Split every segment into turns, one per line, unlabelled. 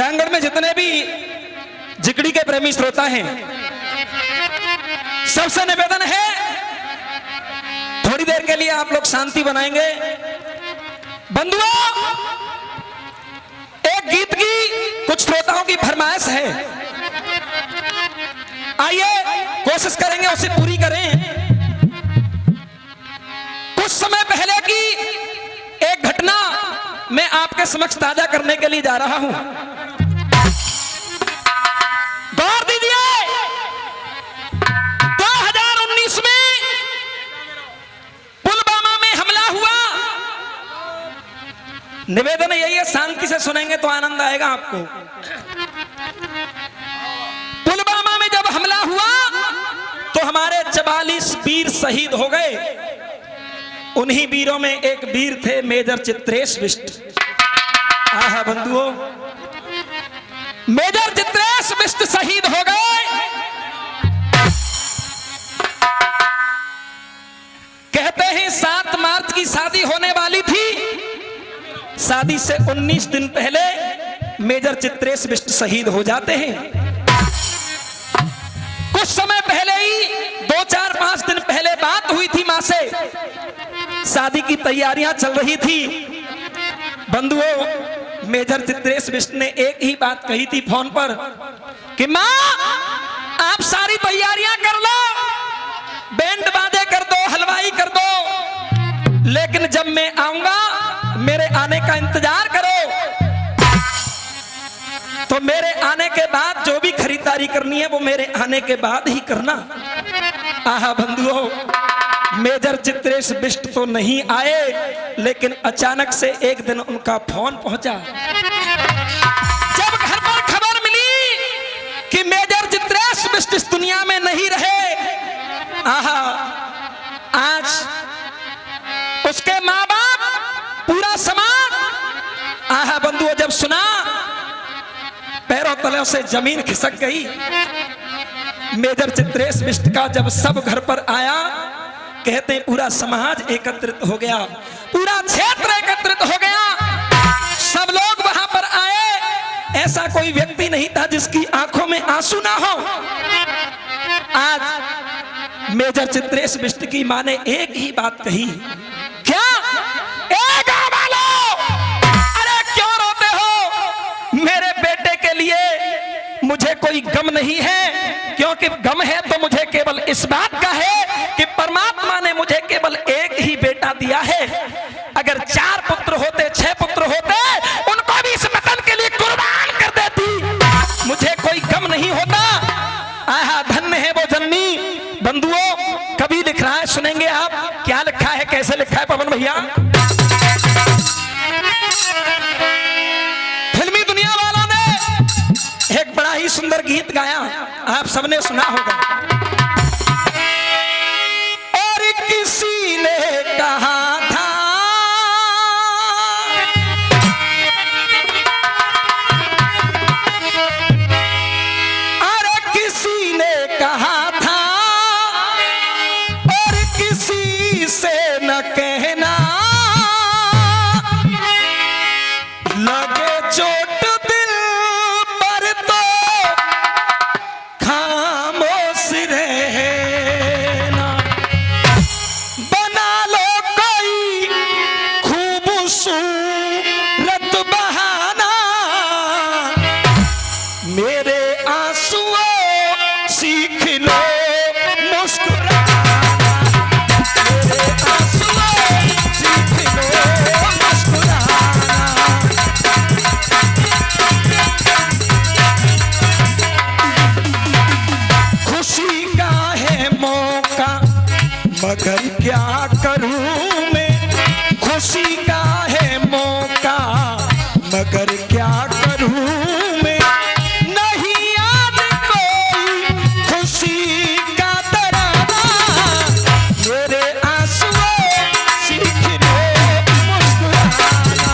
प्रांगण में जितने भी जिगड़ी के प्रेमी श्रोता हैं, सबसे निवेदन है थोड़ी देर के लिए आप लोग शांति बनाएंगे। बंधुओं, एक गीत की कुछ श्रोताओं की फरमाइश है, आइए कोशिश करेंगे उसे पूरी करें। कुछ समय पहले की एक घटना मैं आपके समक्ष ताजा करने के लिए जा रहा हूं। गौर दीजिए, 2019 में पुलवामा में हमला हुआ। निवेदन यही है, शांति से सुनेंगे तो आनंद आएगा आपको। पुलवामा में जब हमला हुआ तो हमारे 44 वीर शहीद हो गए। उन्हीं वीरों में एक वीर थे मेजर चित्रेश बिष्ट। आहा बंधुओं, मेजर चित्रेश बिष्ट शहीद हो गए। कहते हैं 7 मार्च की शादी होने वाली थी। शादी से 19 दिन पहले मेजर चित्रेश बिष्ट शहीद हो जाते हैं। कुछ समय पहले ही 2, 4, 5 दिन पहले बात हुई थी मां से। शादी की तैयारियां चल रही थी। बंधुओं, मेजर चित्रेश बिष्ट ने एक ही बात कही थी फोन पर कि मां आप सारी तैयारियां कर लो, बैंड बाजे कर दो, हलवाई कर दो, लेकिन जब मैं आऊंगा मेरे आने का इंतजार करो। तो मेरे आने के बाद जो भी खरीदारी करनी है वो मेरे आने के बाद ही करना। आहा बंधुओं, मेजर चित्रेश बिष्ट तो नहीं आए, लेकिन अचानक से एक दिन उनका फोन पहुंचा। जब घर पर खबर मिली कि मेजर चित्रेश बिष्ट इस दुनिया में नहीं रहे, आहा, आज उसके माँ बाप, पूरा समाज, आहा बंधुओं, जब सुना पैरों तले से जमीन खिसक गई। मेजर चित्रेश बिष्ट का जब सब घर पर आया, कहते हैं पूरा समाज एकत्रित हो गया, पूरा क्षेत्र एकत्रित हो गया, सब लोग वहां पर आए। ऐसा कोई व्यक्ति नहीं था जिसकी आंखों में आंसू ना हो। आज मेजर चित्रेश बिष्ट की मां ने एक ही बात कही, क्या ए गांव वालों, अरे क्यों रोते हो? मेरे बेटे के लिए मुझे कोई गम नहीं है, क्योंकि गम है तो मुझे केवल इस बात का है कि परमात्मा ने मुझे केवल एक ही बेटा दिया है। अगर 4 पुत्र होते, 6 पुत्र होते, उनको भी इस वतन के लिए कुर्बान कर देती, मुझे कोई गम नहीं होता। आहा, धन्य है वो जननी। बंधुओं, कभी लिख रहा है, सुनेंगे आप क्या लिखा है, कैसे लिखा है पवन भैया। फिल्मी दुनिया वालों ने एक बड़ा ही सुंदर गीत गाया, आप सबने सुना होगा। और किसी ने कहा था, अरे किसी ने कहा था, और किसी से न कहना, लगे चोट दिल पर तो खामोश रहना, बना लो कोई खूबसूरत बहाना, मेरे आंसुओं सीख लो मुस्कुराना, मेरे आंसुओं सीख लो मुस्कुराना। खुशी का है मौका मगर क्या करूं मैं, खुशी का है मौका मगर क्या करूं मैं, नहीं याद कोई खुशी का तराना, मेरे आंसुओं सीख लो मुस्कुराना।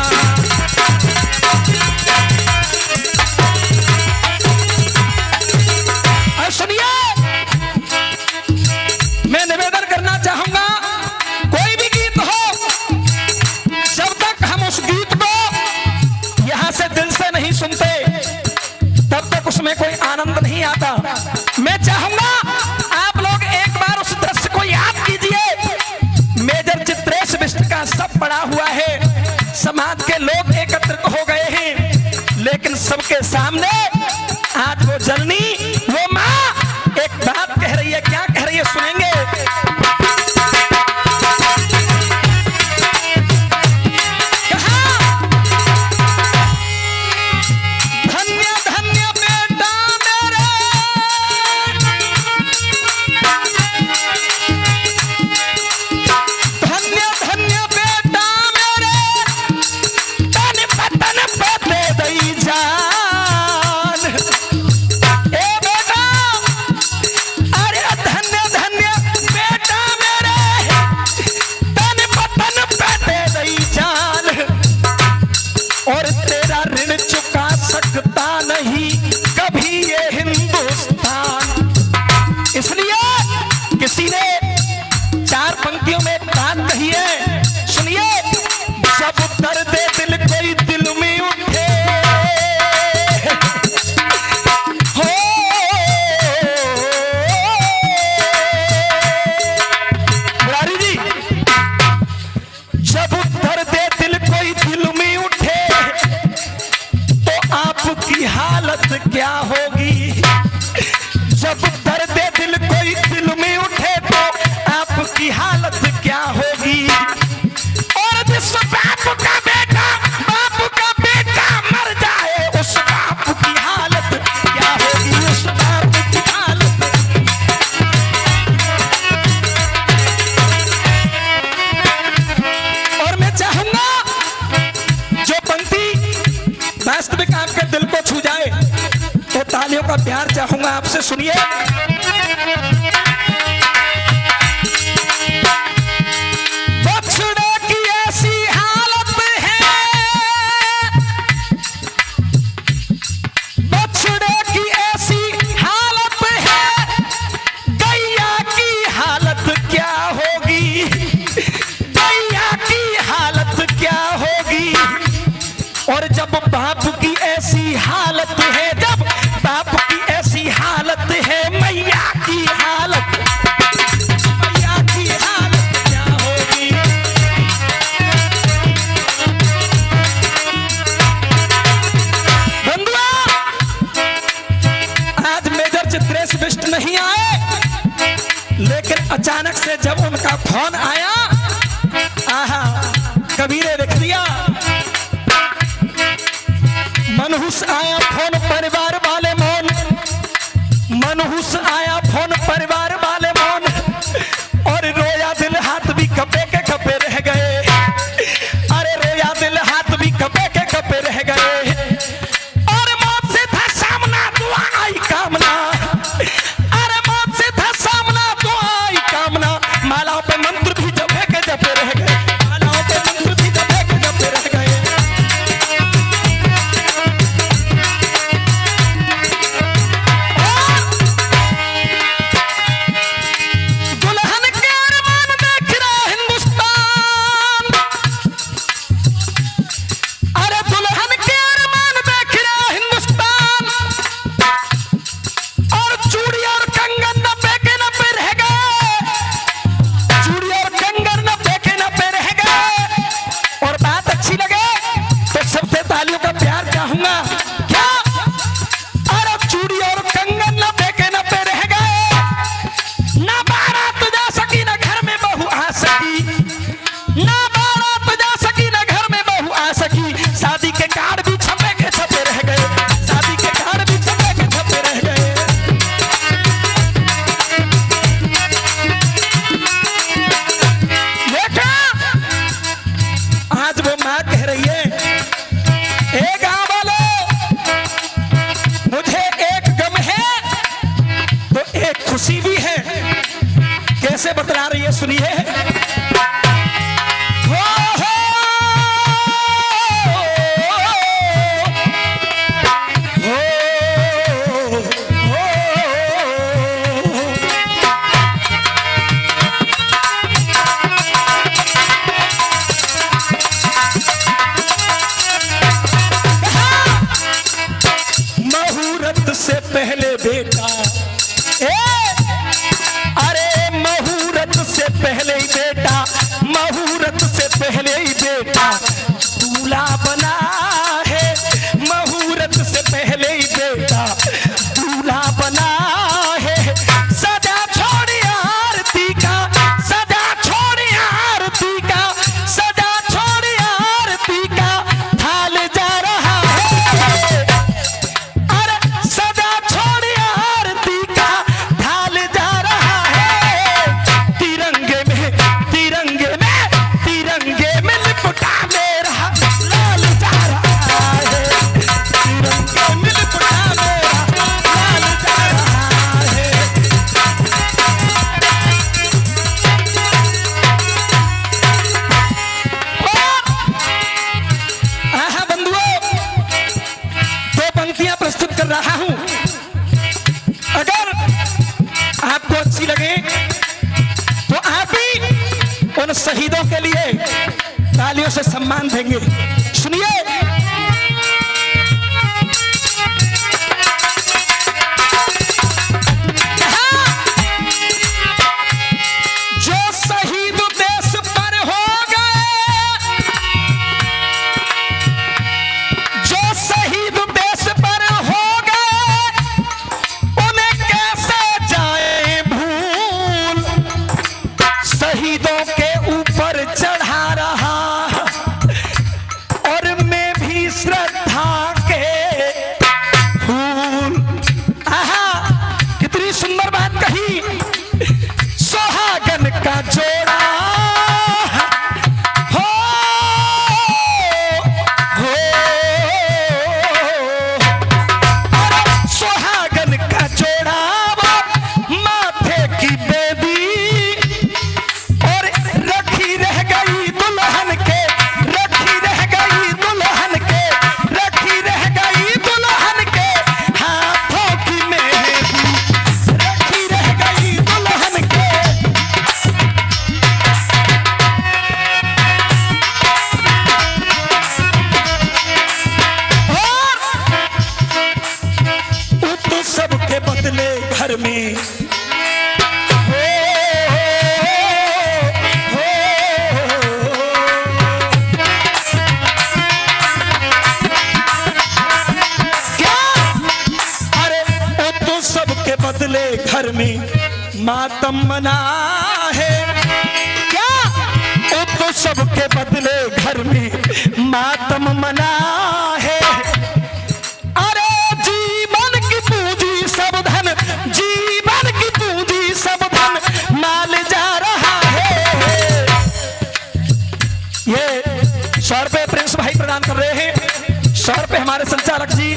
अब सुनिए, मैं निवेदन करना चाहूंगा नहीं आता। मैं चाहूंगा आप लोग एक बार उस दृश्य को याद कीजिए। मेजर चित्रेश बिष्ट का सब पड़ा हुआ है, समाज के लोग एकत्रित हो गए हैं, लेकिन सबके सामने आज वो जननी, वो माँ एक बात कह रही है। क्या कह रही है सुनेंगे। किसी ने चार पंक्तियों में बात कही है, सुनिए। जब दर्द दिल कोई दिल में उठे हो, मुरारी जी, जब दर्द दिल कोई दिल में उठे तो आपकी हालत क्या होगी। जब दर्द दिल कोई दिल में उठे तो आपकी हालत क्या होगी। और जिस बाप का बेटा मर जाए, उस बाप की हालत क्या होगी, उस बाप की हालत। और मैं चाहूंगा जो पंक्ति वास्तविक आपके दिल को छू जाए तो तालियों का प्यार चाहूंगा आपसे, सुनिए। बछड़े की ऐसी हालत है, बछड़े की ऐसी हालत है, गैया की हालत क्या होगी, गैया की हालत क्या होगी। और जब बाप की ऐसी हालत है, जब बाप की ऐसी हालत है, मैया की हालत, मैया की हालत क्या होगी। बंधुआ, आज मेजर चित्रेश बिष्ट नहीं आए, लेकिन अचानक से जब उनका फोन आया, आहा, कबीरे लिख दिया। मनहूस आया फोन परिवार वाले मौन, मनहूस आया फोन परिवार वाले मौन, और रोया दिल हाथ भी कपे के कपे रह गए। अरे रोया दिल हाथ भी कपे के कपे रह गए। और मौत से था सामना, दुआ आई कामना। अरे मौत से था सामना, दुआ आई कामना। मालाओं पे मंत्र भी जपे के जपे रह गए, मालाओं पे मंत्र भी जपे के जपे रह गए। खुशी भी है। कैसे बतला रही है सुनिए। महूर मुहूर्त से पहले बेटा, अरे मुहूर्त से पहले ही बेटा, मुहूर्त से पहले ही बेटा दूल्हा बना है, मुहूर्त से पहले ही बेटा दूल्हा बना है। सजा छोड़ी आरती का, सजा छोड़ी आरती का, सजा छोड़ी आरती का थाल जा रहा है। अरे सजा छोड़ी आरती का थाल जा रहा है। तिरंगे में, तिरंगे में, तिरंगे में लिपटा मेरा लाल जा रहा है। तिरंगे में लिपटा मेरा लाल जा रहा है। हाँ बंधुओं, दो पंक्तियां प्रस्तुत कर रहा हूं। अगर आपको अच्छी लगे तो आप भी उन शहीदों के लिए तालियों से सम्मान देंगे। सुनिए, जो शहीद देश पर हो गए, जो शहीद देश पर हो गए, उन्हें कैसे जाए भूल। शहीदों के ऊपर चढ़ा रहा और मैं भी श्रद्धा के फूल। आहा, कितनी सुंदर बात कही। सुहागन का जोड़ा हो, हो, अरे सुहागन का जोड़ा माथे की बेदी और रखी रह गई दुल्हन के, रखी रह गई दुल्हन के, रखी रह गई दुल्हन के हाथों की मेहंदी, रखी रह गई दुल्हन के। और उत सबके बदले घर में हो, क्या? अरे वो तो सबके बदले घर में मातम मना है। क्या? वो तो सबके बदले घर में मातम मना है। अरे जीवन की पूंजी सब धन, जीवन की पूंजी सब धन माल जा रहा है। ये 100 रुपए प्रिंस भाई प्रदान कर रहे हैं। 100 रुपए हमारे संचालक जी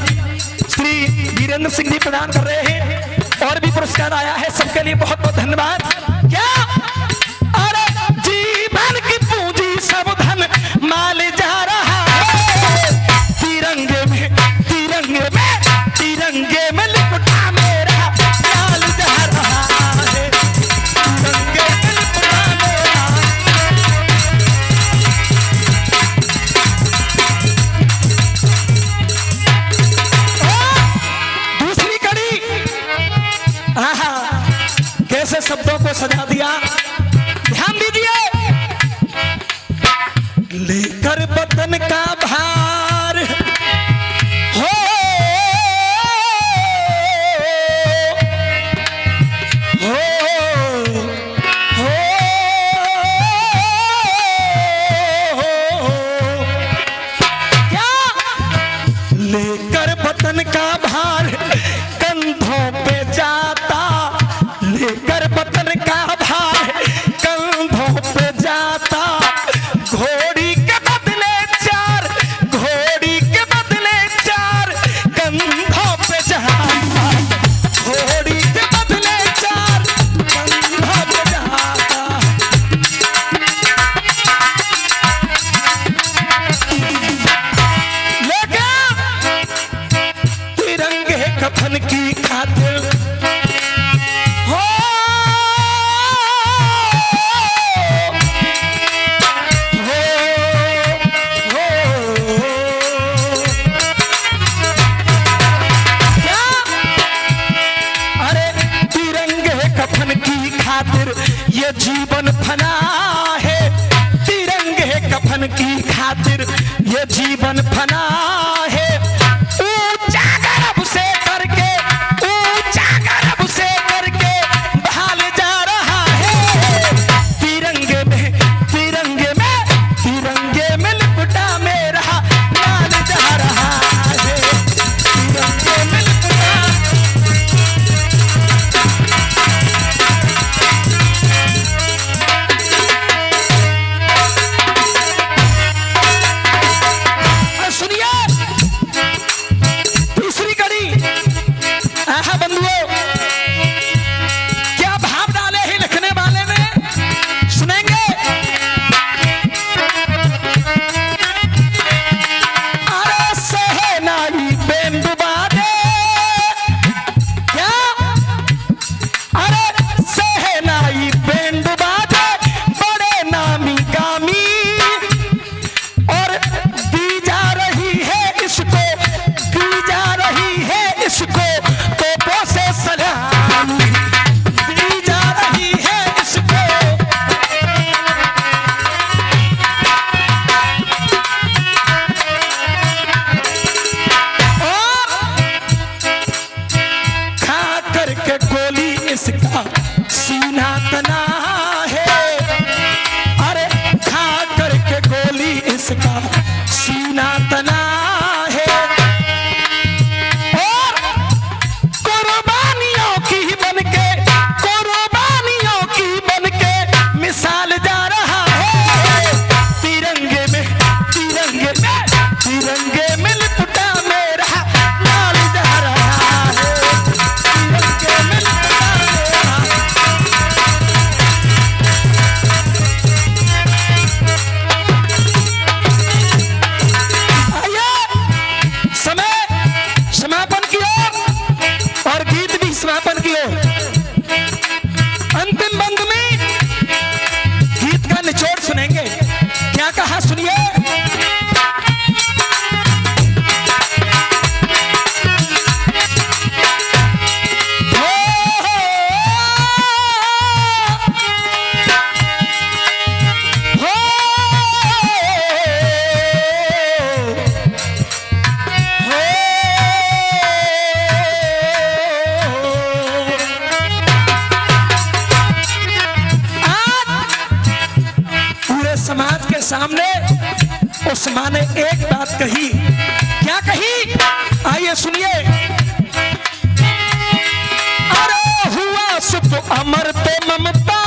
श्री वीरेंद्र सिंह जी प्रदान कर रहे हैं। और भी पुरस्कार आया है, सबके लिए बहुत बहुत धन्यवाद। क्या? अरे जीवन की पूंजी सब धन माल जा रहा है। तिरंगे में, तिरंगे में, तिरंगे में लिपटा मेरा लाल जा रहा है। तिरंगे में लिपटा मेरा। दूसरी कड़ी, आहा, कैसे शब्दों को सजा दिया। ध्यान दीजिए। लेकर वतन का भार हो, हो, हो, क्या? लेकर वतन का भार कंधों पे जाता, लेकर वतन का भार कंधों पे जाता। घोड़ी के बदले 4 ये जीवन फना है, तिरंगे कफन की खातिर ये जीवन फना है। ऊंचा गर्व से करके, ऊंचा गर्व से करके बहाल जा रहा है। तिरंगे में, तिरंगे में, तिरंगे में लिपटा मेरा लाल जा रहा है। तिरंगे में लिपटा इसका सीना तना है। अरे खा करके गोली इसका सीना तना है। और कुर्बानियों की बनके, कुर्बानियों की बनके मिसाल जा रहा है। तिरंगे में, तिरंगे में, तिरंगे में लिपटा मेरा लाल जा रहा है। तिरंगे में समापन की ओर। अंतिम बंद में गीत का निचोड़ सुनेंगे। क्या कहा सुनिए। समाज के सामने उस माँ ने एक बात कही। क्या कही? आइए सुनिए। अरे हुआ सुख अमर तो ममता।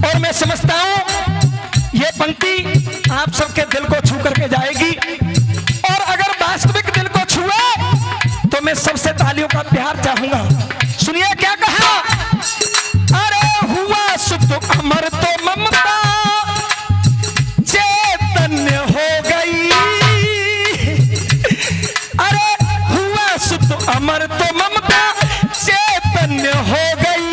और मैं समझता हूं ये पंक्ति आप सबके दिल को छू करके जाएगी। और अगर वास्तविक दिल को छुए तो मैं सबसे तालियों का प्यार चाहूंगा। सुनिए क्या कहा। अरे हुआ सुख अमर तो ममता, चैतन्य हो गई। अरे हुआ सुख अमर तो ममता, चैतन्य हो गई।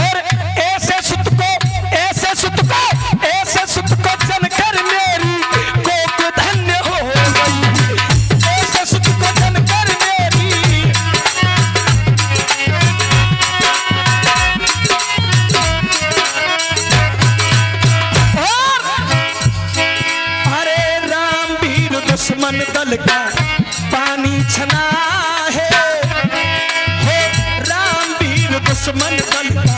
और ऐसे सुत को, ऐसे सुत को, ऐसे सुत को जनकर मेरी कोक धन्य हो गई। ऐसे सुत को जनकर मेरी। दुश्मन दल का पानी छना है। हो राम वीर दुश्मन दल का